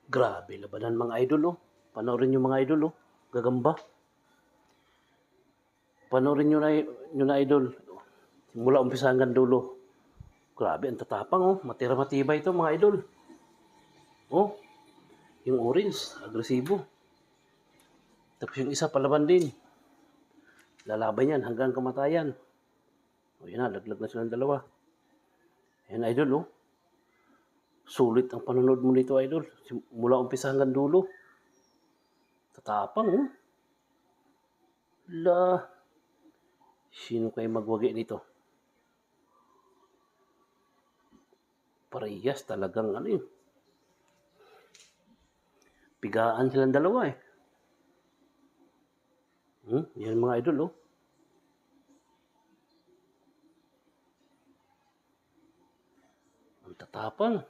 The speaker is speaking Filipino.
Grabe labanan mga idol, oh. Panoorin niyo mga idol, oh. Gagamba. Panoorin niyo na idol. Mula umpisa hanggang dulo. Grabe, ang tatapang, oh. Matibay ito mga idol. Oh, yung orange, agresibo. Tapos yung isa palaban din. Lalaban yan hanggang kamatayan. O yun na, laglag na silang dalawa. Ayan idol, oh. Sulit ang panonood mo nito idol. Mula umpisa hanggang dulo. Tatapang, oh. La, sino kayo magwagi nito? Parehas talagang ano yun. Pigaan silang dalawa eh. Yan mga idol, oh. Ang tatapang.